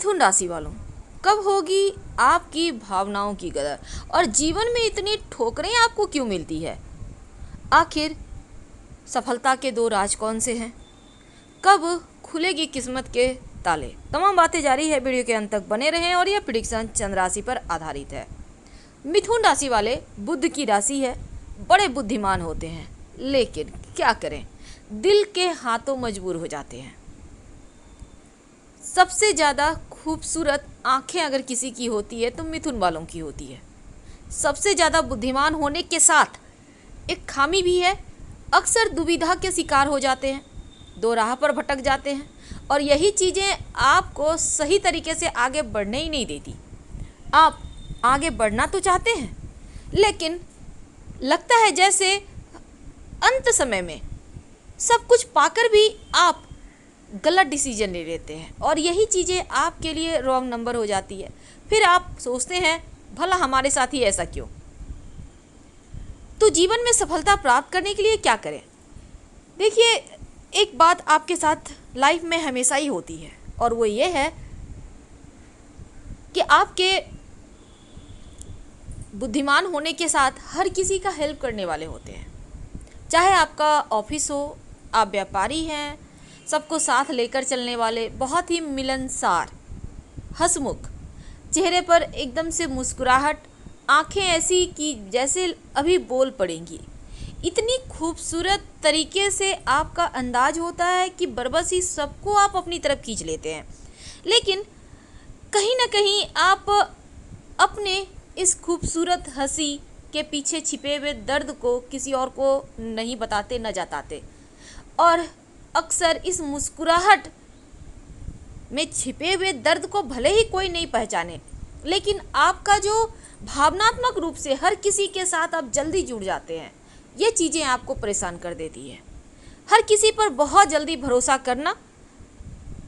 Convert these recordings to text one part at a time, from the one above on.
मिथुन राशि वालों, कब होगी आपकी भावनाओं की कदर और जीवन में इतनी ठोकरें आपको क्यों मिलती है? आखिर सफलता के दो राज कौन से हैं? कब खुलेगी किस्मत के ताले? तमाम बातें जारी है, वीडियो के अंत तक बने रहें। और यह प्रेडिक्शन चंद्र राशि पर आधारित है। मिथुन राशि वाले बुध की राशि है, बड़े बुद्धिमान होते हैं, लेकिन क्या करें, दिल के हाथों मजबूर हो जाते हैं। सबसे ज़्यादा खूबसूरत आंखें अगर किसी की होती है तो मिथुन वालों की होती है। सबसे ज़्यादा बुद्धिमान होने के साथ एक खामी भी है, अक्सर दुविधा के शिकार हो जाते हैं, दो राह पर भटक जाते हैं और यही चीज़ें आपको सही तरीके से आगे बढ़ने ही नहीं देती। आप आगे बढ़ना तो चाहते हैं, लेकिन लगता है जैसे अंत समय में सब कुछ पाकर भी आप गलत डिसीजन ले लेते हैं और यही चीज़ें आपके लिए रॉन्ग नंबर हो जाती है। फिर आप सोचते हैं भला हमारे साथ ही ऐसा क्यों। तो जीवन में सफलता प्राप्त करने के लिए क्या करें? देखिए, एक बात आपके साथ लाइफ में हमेशा ही होती है और वो ये है कि आपके बुद्धिमान होने के साथ हर किसी का हेल्प करने वाले होते हैं। चाहे आपका ऑफिस हो, आप व्यापारी हैं, सबको साथ लेकर चलने वाले, बहुत ही मिलनसार, हंसमुख, चेहरे पर एकदम से मुस्कुराहट, आंखें ऐसी कि जैसे अभी बोल पड़ेंगी। इतनी खूबसूरत तरीके से आपका अंदाज होता है कि बरबस सबको आप अपनी तरफ खींच लेते हैं। लेकिन कहीं ना कहीं आप अपने इस खूबसूरत हंसी के पीछे छिपे हुए दर्द को किसी और को नहीं बताते, न जताते और अक्सर इस मुस्कुराहट में छिपे हुए दर्द को भले ही कोई नहीं पहचाने, लेकिन आपका जो भावनात्मक रूप से हर किसी के साथ आप जल्दी जुड़ जाते हैं, ये चीज़ें आपको परेशान कर देती है। हर किसी पर बहुत जल्दी भरोसा करना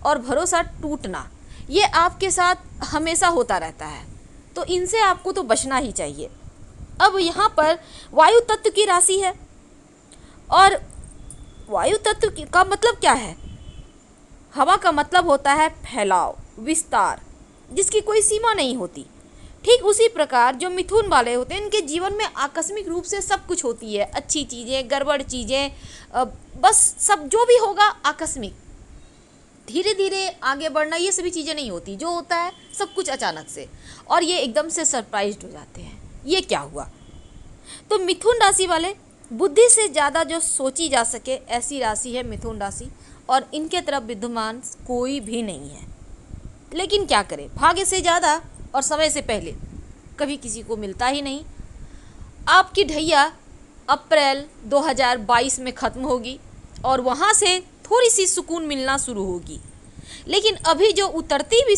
और भरोसा टूटना, ये आपके साथ हमेशा होता रहता है, तो इनसे आपको तो बचना ही चाहिए। अब यहाँ पर वायु तत्व की राशि है और वायु तत्व का मतलब क्या है? हवा का मतलब होता है फैलाव, विस्तार, जिसकी कोई सीमा नहीं होती। ठीक उसी प्रकार जो मिथुन वाले होते हैं, इनके जीवन में आकस्मिक रूप से सब कुछ होती है, अच्छी चीज़ें, गड़बड़ चीज़ें, बस सब जो भी होगा आकस्मिक, धीरे धीरे आगे बढ़ना, ये सभी चीज़ें नहीं होती। जो होता है सब कुछ अचानक से, और ये एकदम से सरप्राइज्ड हो जाते हैं, ये क्या हुआ। तो मिथुन राशि वाले, बुद्धि से ज़्यादा जो सोची जा सके ऐसी राशि है मिथुन राशि, और इनके तरफ विद्यमान कोई भी नहीं है। लेकिन क्या करें, भाग्य से ज़्यादा और समय से पहले कभी किसी को मिलता ही नहीं। आपकी ढैया अप्रैल 2022 में ख़त्म होगी और वहाँ से थोड़ी सी सुकून मिलना शुरू होगी। लेकिन अभी जो उतरती भी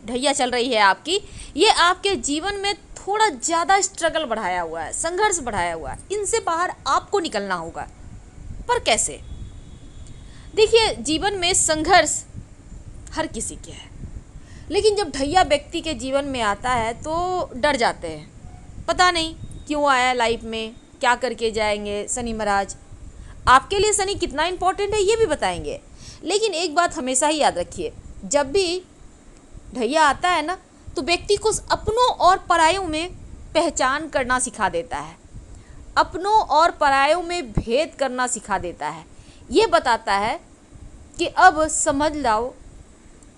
ढैया चल रही है आपकी, ये आपके जीवन में थोड़ा ज़्यादा स्ट्रगल बढ़ाया हुआ है, संघर्ष बढ़ाया हुआ है। इनसे बाहर आपको निकलना होगा, पर कैसे? देखिए, जीवन में संघर्ष हर किसी के है, लेकिन जब ढैया व्यक्ति के जीवन में आता है तो डर जाते हैं, पता नहीं क्यों आया लाइफ में, क्या करके जाएंगे। शनि महाराज आपके लिए शनि कितना इम्पोर्टेंट है ये भी बताएंगे। लेकिन एक बात हमेशा ही याद रखिए, जब भी ढैया आता है ना, तो व्यक्ति को अपनों और परायों में पहचान करना सिखा देता है, अपनों और परायों में भेद करना सिखा देता है। ये बताता है कि अब समझ लाओ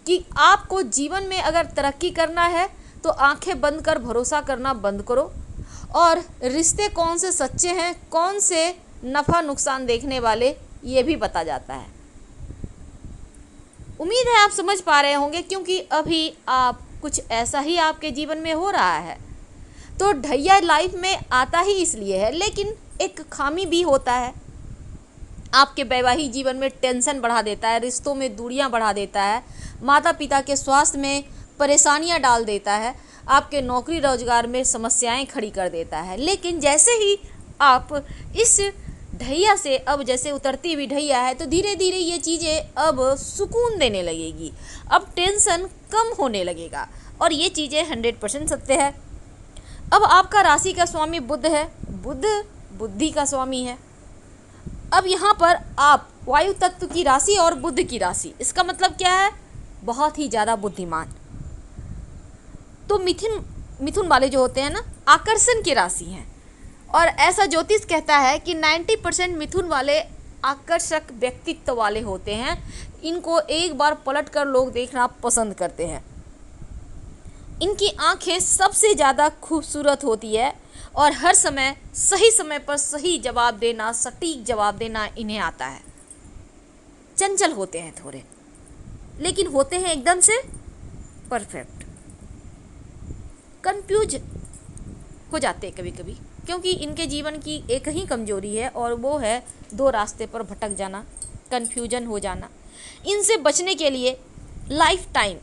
कि आपको जीवन में अगर तरक्की करना है तो आंखें बंद कर भरोसा करना बंद करो, और रिश्ते कौन से सच्चे हैं, कौन से नफ़ा नुकसान देखने वाले, ये भी बता जाता है। उम्मीद है आप समझ पा रहे होंगे, क्योंकि अभी आप कुछ ऐसा ही आपके जीवन में हो रहा है। तो ढैया लाइफ में आता ही इसलिए है, लेकिन एक खामी भी होता है, आपके वैवाहिक जीवन में टेंशन बढ़ा देता है, रिश्तों में दूरियां बढ़ा देता है, माता पिता के स्वास्थ्य में परेशानियां डाल देता है, आपके नौकरी रोजगार में समस्याएं खड़ी कर देता है। लेकिन जैसे ही आप इस ढैया से, अब जैसे उतरती हुई ढैया है, तो धीरे धीरे ये चीज़ें अब सुकून देने लगेगी, अब टेंशन कम होने लगेगा, और ये चीज़ें 100% सत्य है। अब आपका राशि का स्वामी बुध है, बुध बुद्धि का स्वामी है। अब यहाँ पर आप वायु तत्व की राशि और बुध की राशि, इसका मतलब क्या है? बहुत ही ज़्यादा बुद्धिमान, तो मिथुन वाले जो होते हैं ना, आकर्षण की राशि हैं, और ऐसा ज्योतिष कहता है कि 90% मिथुन वाले आकर्षक व्यक्तित्व वाले होते हैं। इनको एक बार पलट कर लोग देखना पसंद करते हैं। इनकी आंखें सबसे ज़्यादा खूबसूरत होती है और हर समय पर सही जवाब देना, सटीक जवाब देना इन्हें आता है। चंचल होते हैं थोड़े, लेकिन होते हैं एकदम से परफेक्ट। कंफ्यूज हो जाते हैं कभी कभी, क्योंकि इनके जीवन की एक ही कमजोरी है और वो है दो रास्ते पर भटक जाना, कंफ्यूजन हो जाना। इनसे बचने के लिए लाइफ टाइम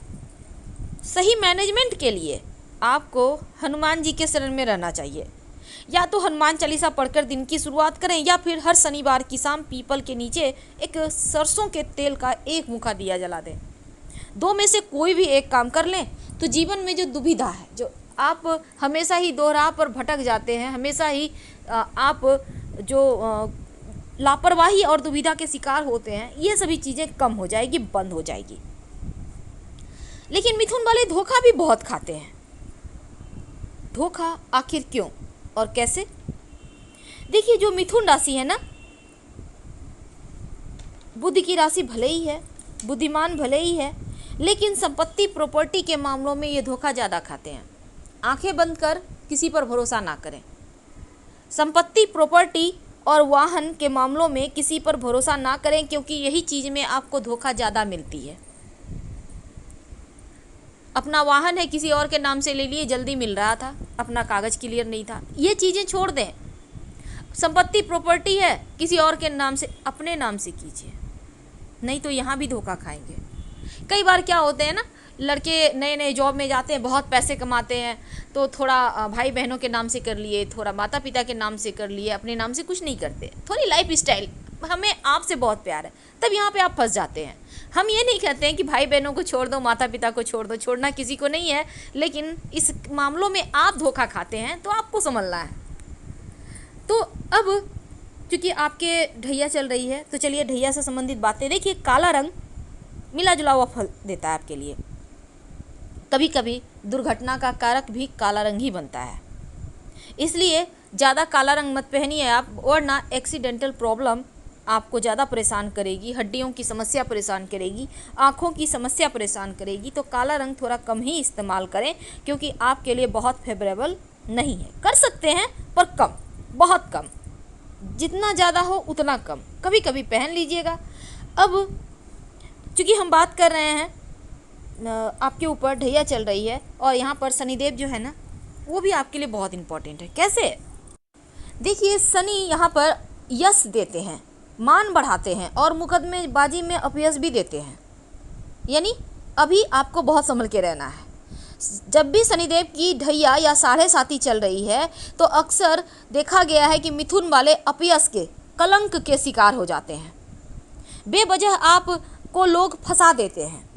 सही मैनेजमेंट के लिए आपको हनुमान जी के शरण में रहना चाहिए। या तो हनुमान चालीसा पढ़कर दिन की शुरुआत करें, या फिर हर शनिवार की शाम पीपल के नीचे एक सरसों के तेल का एक मुखा दिया जला दें। दो में से कोई भी एक काम कर लें तो जीवन में जो दुविधा है, जो आप हमेशा ही दोहराव पर भटक जाते हैं, हमेशा ही आप जो लापरवाही और दुविधा के शिकार होते हैं, ये सभी चीज़ें कम हो जाएगी, बंद हो जाएगी। लेकिन मिथुन वाले धोखा भी बहुत खाते हैं। धोखा आखिर क्यों और कैसे? देखिए, जो मिथुन राशि है ना, बुद्धि की राशि भले ही है, बुद्धिमान भले ही है, लेकिन संपत्ति प्रॉपर्टी के मामलों में ये धोखा ज़्यादा खाते हैं। आंखें बंद कर किसी पर भरोसा ना करें। संपत्ति प्रॉपर्टी और वाहन के मामलों में किसी पर भरोसा ना करें, क्योंकि यही चीज़ में आपको धोखा ज़्यादा मिलती है। अपना वाहन है किसी और के नाम से ले लिए, जल्दी मिल रहा था, अपना कागज़ क्लियर नहीं था, ये चीज़ें छोड़ दें। संपत्ति प्रॉपर्टी है किसी और के नाम से, अपने नाम से कीजिए, नहीं तो यहाँ भी धोखा खाएंगे। कई बार क्या होते हैं ना, लड़के नए नए जॉब में जाते हैं, बहुत पैसे कमाते हैं, तो थोड़ा भाई बहनों के नाम से कर लिए, थोड़ा माता पिता के नाम से कर लिए, अपने नाम से कुछ नहीं करते। थोड़ी लाइफ स्टाइल, हमें आपसे बहुत प्यार है, तब यहाँ पे आप फंस जाते हैं। हम ये नहीं कहते हैं कि भाई बहनों को छोड़ दो, माता पिता को छोड़ दो, छोड़ना किसी को नहीं है, लेकिन इस मामलों में आप धोखा खाते हैं तो आपको समझना है। तो अब क्योंकि आपके ढैया चल रही है, तो चलिए ढैया से संबंधित बातें। देखिए, काला रंग मिला जुला हुआ फल देता है आपके लिए। कभी कभी दुर्घटना का कारक भी काला रंग ही बनता है, इसलिए ज़्यादा काला रंग मत पहनिए आप, वरना एक्सीडेंटल प्रॉब्लम आपको ज़्यादा परेशान करेगी, हड्डियों की समस्या परेशान करेगी, आँखों की समस्या परेशान करेगी। तो काला रंग थोड़ा कम ही इस्तेमाल करें, क्योंकि आपके लिए बहुत फेवरेबल नहीं है। कर सकते हैं पर कम, बहुत कम, जितना ज़्यादा हो उतना कम, कभी कभी पहन लीजिएगा। अब चूँकि हम बात कर रहे हैं, आपके ऊपर ढैया चल रही है और यहाँ पर शनिदेव जो है ना, वो भी आपके लिए बहुत इम्पोर्टेंट है। कैसे? देखिए, शनि यहाँ पर यश देते हैं, मान बढ़ाते हैं, और मुकदमेबाजी में अपयश भी देते हैं। यानी अभी आपको बहुत संभल के रहना है। जब भी शनिदेव की ढैया या साढ़े साती चल रही है, तो अक्सर देखा गया है कि मिथुन वाले अपयश के, कलंक के शिकार हो जाते हैं। बेवजह आपको लोग फंसा देते हैं,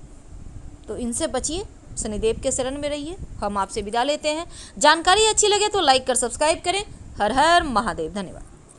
तो इनसे बचिए, शनिदेव के शरण में रहिए। हम आपसे विदा लेते हैं। जानकारी अच्छी लगे तो लाइक कर सब्सक्राइब करें। हर हर महादेव। धन्यवाद।